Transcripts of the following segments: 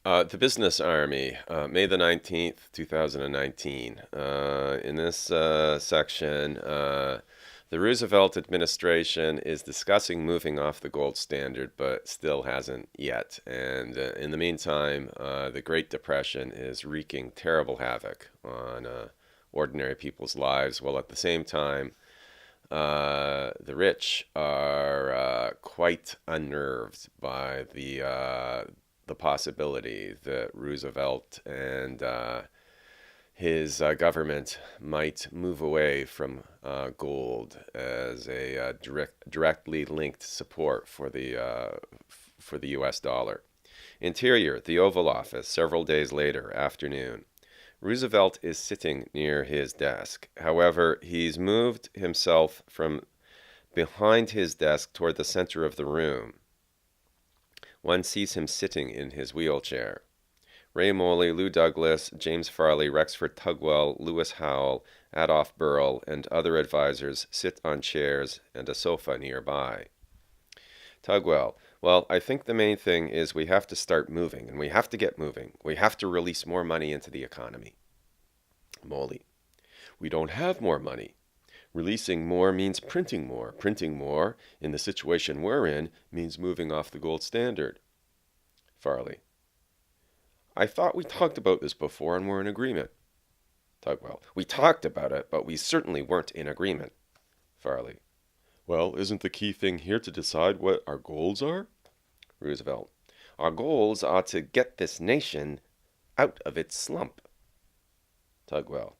The Business Army, May the 19th, 2019. In this section, the Roosevelt administration is discussing moving off the gold standard, but still hasn't yet. And in the meantime, the Great Depression is wreaking terrible havoc on ordinary people's lives, while at the same time, the rich are quite unnerved by the possibility that Roosevelt and his government might move away from gold as a directly linked support for the U.S. dollar. Interior, the Oval Office, several days later, afternoon. Roosevelt is sitting near his desk. However, he's moved himself from behind his desk toward the center of the room. One sees him sitting in his wheelchair. Ray Moley, Lou Douglas, James Farley, Rexford Tugwell, Lewis Howell, Adolph Burl, and other advisors sit on chairs and a sofa nearby. Tugwell, well, I think the main thing is we have to start moving, and we have to get moving. We have to release more money into the economy. Moley, we don't have more money. Releasing more means printing more. Printing more, in the situation we're in, means moving off the gold standard. Farley, I thought we talked about this before and were in agreement. Tugwell, we talked about it, but we certainly weren't in agreement. Farley, well, isn't the key thing here to decide what our goals are? Roosevelt, our goals are to get this nation out of its slump. Tugwell,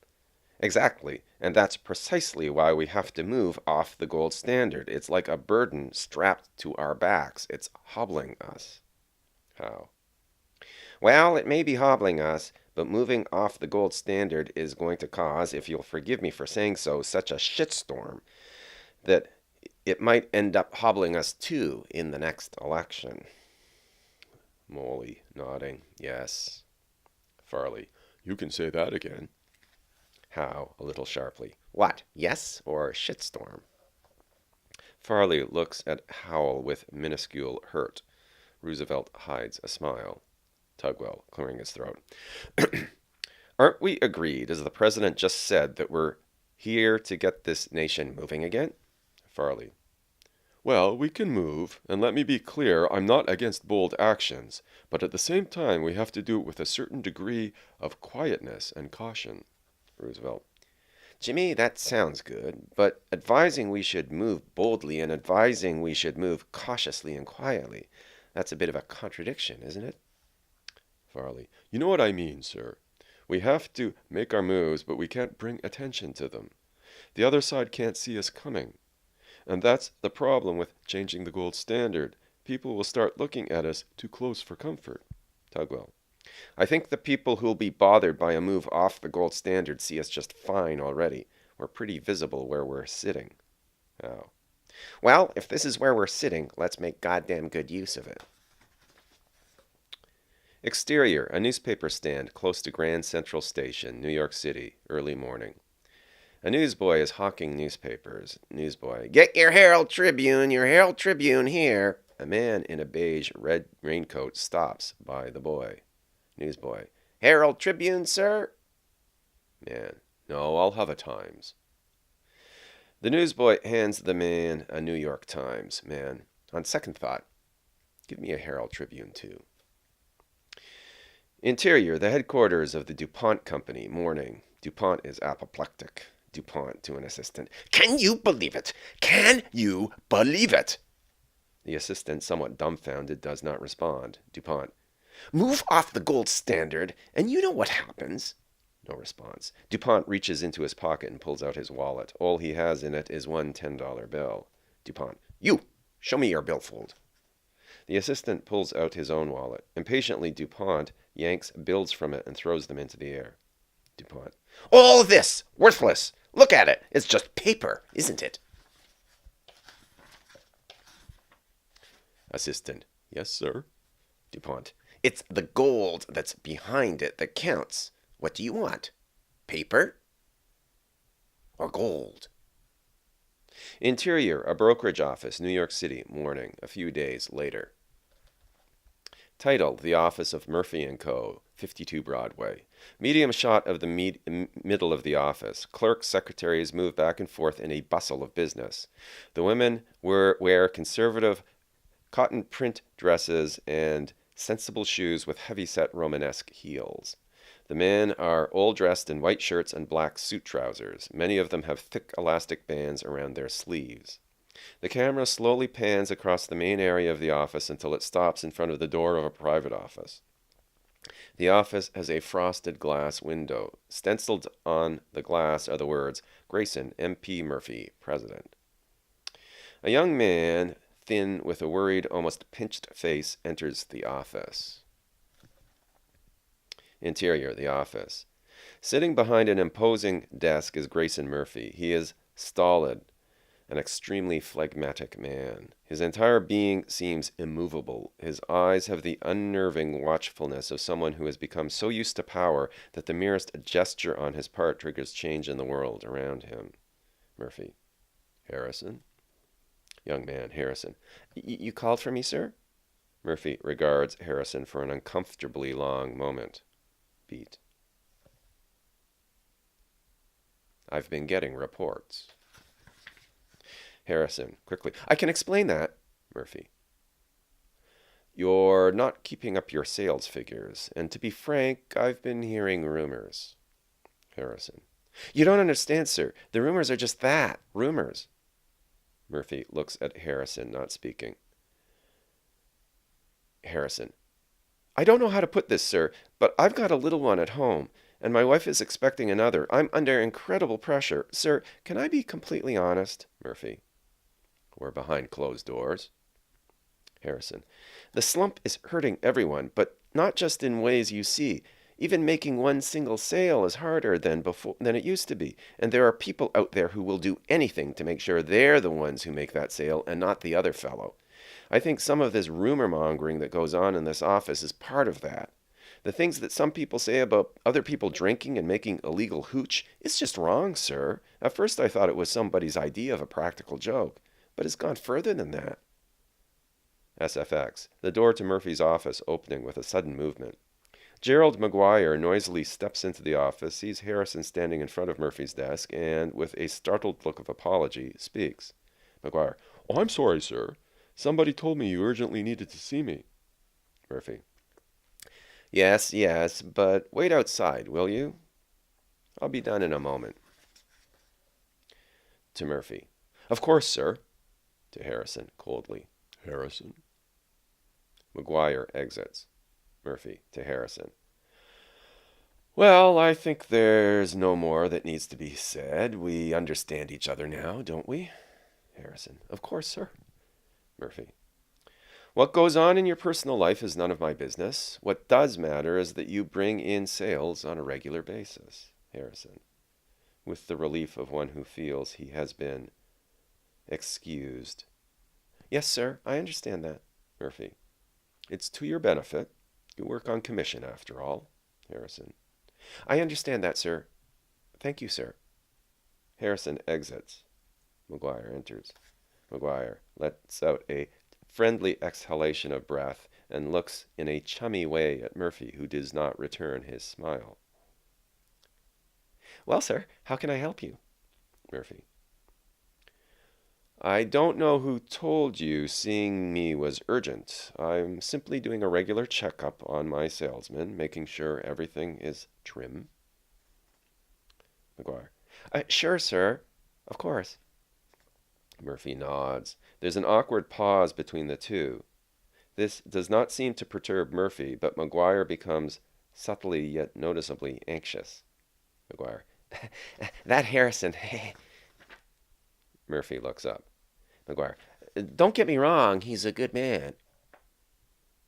exactly, and that's precisely why we have to move off the gold standard. It's like a burden strapped to our backs. It's hobbling us. How? Well, it may be hobbling us, but moving off the gold standard is going to cause, if you'll forgive me for saying so, such a shitstorm that it might end up hobbling us too in the next election. Moley, nodding, yes. Farley, you can say that again. How, a little sharply. What, yes or shitstorm? Farley looks at Howell with minuscule hurt. Roosevelt hides a smile. Tugwell, clearing his throat. Aren't we agreed, as the president just said, that we're here to get this nation moving again? Farley, well, we can move, and let me be clear, I'm not against bold actions, but at the same time we have to do it with a certain degree of quietness and caution. Roosevelt, Jimmy, that sounds good, but advising we should move boldly and advising we should move cautiously and quietly, that's a bit of a contradiction, isn't it? Farley, you know what I mean, sir. We have to make our moves, but we can't bring attention to them. The other side can't see us coming. And that's the problem with changing the gold standard. People will start looking at us too close for comfort. Tugwell, I think the people who'll be bothered by a move off the gold standard see us just fine already. We're pretty visible where we're sitting. Oh. Well, if this is where we're sitting, let's make goddamn good use of it. Exterior, a newspaper stand close to Grand Central Station, New York City, early morning. A newsboy is hawking newspapers. Newsboy, get your Herald Tribune here. A man in a beige red raincoat stops by the boy. Newsboy, Herald Tribune, sir? Man, no, I'll have a Times. The newsboy hands the man a New York Times. Man, on second thought, give me a Herald Tribune, too. Interior, the headquarters of the DuPont Company, morning. DuPont is apoplectic. DuPont to an assistant. Can you believe it? Can you believe it? The assistant, somewhat dumbfounded, does not respond. DuPont. Move off the gold standard, and you know what happens. No response. DuPont reaches into his pocket and pulls out his wallet. All he has in it is one $10 bill. DuPont. You! Show me your billfold. The assistant pulls out his own wallet. Impatiently, DuPont yanks bills from it and throws them into the air. DuPont. All this! Worthless! Look at it! It's just paper, isn't it? Assistant. Yes, sir. DuPont. It's the gold that's behind it that counts. What do you want? Paper or gold? Interior, a brokerage office, New York City, morning, a few days later. Title: The Office of Murphy & Co., 52 Broadway. Medium shot of the middle of the office. Clerks, secretaries move back and forth in a bustle of business. The women wear conservative cotton print dresses and sensible shoes with heavy-set Romanesque heels. The men are all dressed in white shirts and black suit trousers. Many of them have thick elastic bands around their sleeves. The camera slowly pans across the main area of the office until it stops in front of the door of a private office. The office has a frosted glass window. Stenciled on the glass are the words, Grayson M.P. Murphy, President. A young man, thin, with a worried, almost pinched face, enters the office. Interior, the office. Sitting behind an imposing desk is Grayson Murphy. He is stolid, an extremely phlegmatic man. His entire being seems immovable. His eyes have the unnerving watchfulness of someone who has become so used to power that the merest gesture on his part triggers change in the world around him. Murphy. Harrison? Young man, Harrison. You called for me, sir? Murphy regards Harrison for an uncomfortably long moment. Beat. I've been getting reports. Harrison, quickly. I can explain that. Murphy. You're not keeping up your sales figures, and to be frank, I've been hearing rumors. Harrison. You don't understand, sir. The rumors are just that, rumors. Murphy looks at Harrison, not speaking. Harrison. I don't know how to put this, sir, but I've got a little one at home, and my wife is expecting another. I'm under incredible pressure. Sir, can I be completely honest? Murphy. We're behind closed doors. Harrison. The slump is hurting everyone, but not just in ways you see. Even making one single sale is harder than it used to be, and there are people out there who will do anything to make sure they're the ones who make that sale and not the other fellow. I think some of this rumor mongering that goes on in this office is part of that. The things that some people say about other people drinking and making illegal hooch is just wrong, sir. At first I thought it was somebody's idea of a practical joke, but it's gone further than that. SFX. The door to Murphy's office opening with a sudden movement. Gerald MacGuire noisily steps into the office, sees Harrison standing in front of Murphy's desk, and, with a startled look of apology, speaks. MacGuire. Oh, I'm sorry, sir. Somebody told me you urgently needed to see me. Murphy. Yes, but wait outside, will you? I'll be done in a moment. To Murphy. Of course, sir. To Harrison, coldly. Harrison. MacGuire exits. Murphy to Harrison. Well, I think there's no more that needs to be said. We understand each other now, don't we? Harrison. Of course, sir. Murphy. What goes on in your personal life is none of my business. What does matter is that you bring in sales on a regular basis. Harrison. With the relief of one who feels he has been excused. Yes, sir, I understand that. Murphy. It's to your benefit. You work on commission, after all. Harrison. I understand that, sir. Thank you, sir. Harrison exits. MacGuire enters. MacGuire lets out a friendly exhalation of breath and looks in a chummy way at Murphy, who does not return his smile. Well, sir, how can I help you? Murphy. I don't know who told you seeing me was urgent. I'm simply doing a regular checkup on my salesman, making sure everything is trim. MacGuire. Sure, sir. Of course. Murphy nods. There's an awkward pause between the two. This does not seem to perturb Murphy, but MacGuire becomes subtly yet noticeably anxious. MacGuire. That Harrison. Murphy looks up. MacGuire. Don't get me wrong, he's a good man.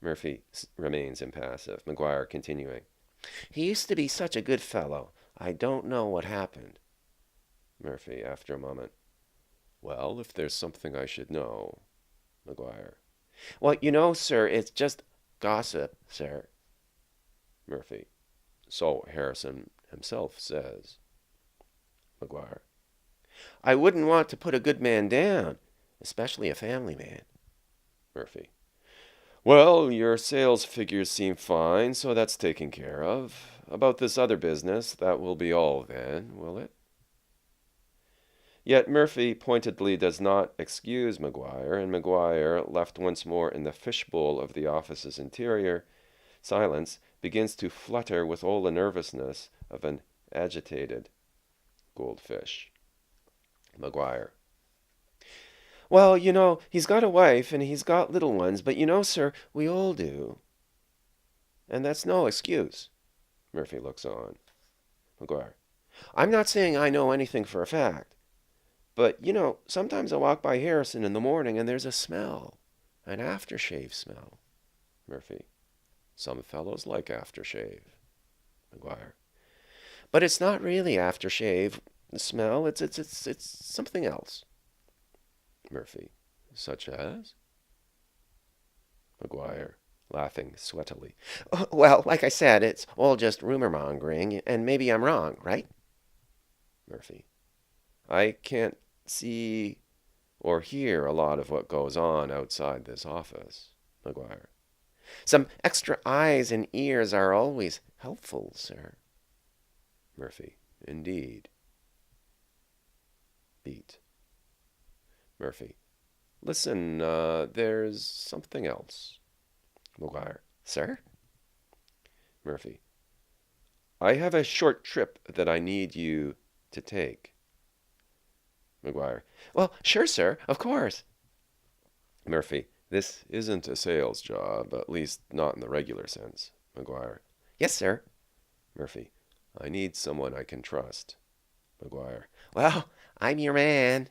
Murphy remains impassive. MacGuire continuing. He used to be such a good fellow. I don't know what happened. Murphy, after a moment. Well, if there's something I should know. MacGuire. Well, you know, sir, it's just gossip, sir. Murphy. So Harrison himself says. MacGuire. I wouldn't want to put a good man down, especially a family man. Murphy. Well, your sales figures seem fine, so that's taken care of. About this other business, that will be all then, will it? Yet Murphy pointedly does not excuse MacGuire, and MacGuire, left once more in the fishbowl of the office's interior, silence, begins to flutter with all the nervousness of an agitated goldfish. MacGuire. Well, he's got a wife and he's got little ones, but sir, we all do. And that's no excuse. Murphy looks on. MacGuire. I'm not saying I know anything for a fact, but sometimes I walk by Harrison in the morning and there's a smell, an aftershave smell. Murphy. Some fellows like aftershave. MacGuire. But it's not really aftershave smell. It's something else. Murphy. Such as? MacGuire, laughing sweatily. Well, like I said, it's all just rumor mongering, and maybe I'm wrong, right? Murphy. I can't see or hear a lot of what goes on outside this office. MacGuire. Some extra eyes and ears are always helpful, sir. Murphy. Indeed. Beat. Murphy. Listen, there's something else. MacGuire. Sir? Murphy. I have a short trip that I need you to take. MacGuire. Well, sure, sir, of course. Murphy. This isn't a sales job, at least not in the regular sense. MacGuire. Yes, sir. Murphy. I need someone I can trust. MacGuire. Well, I'm your man.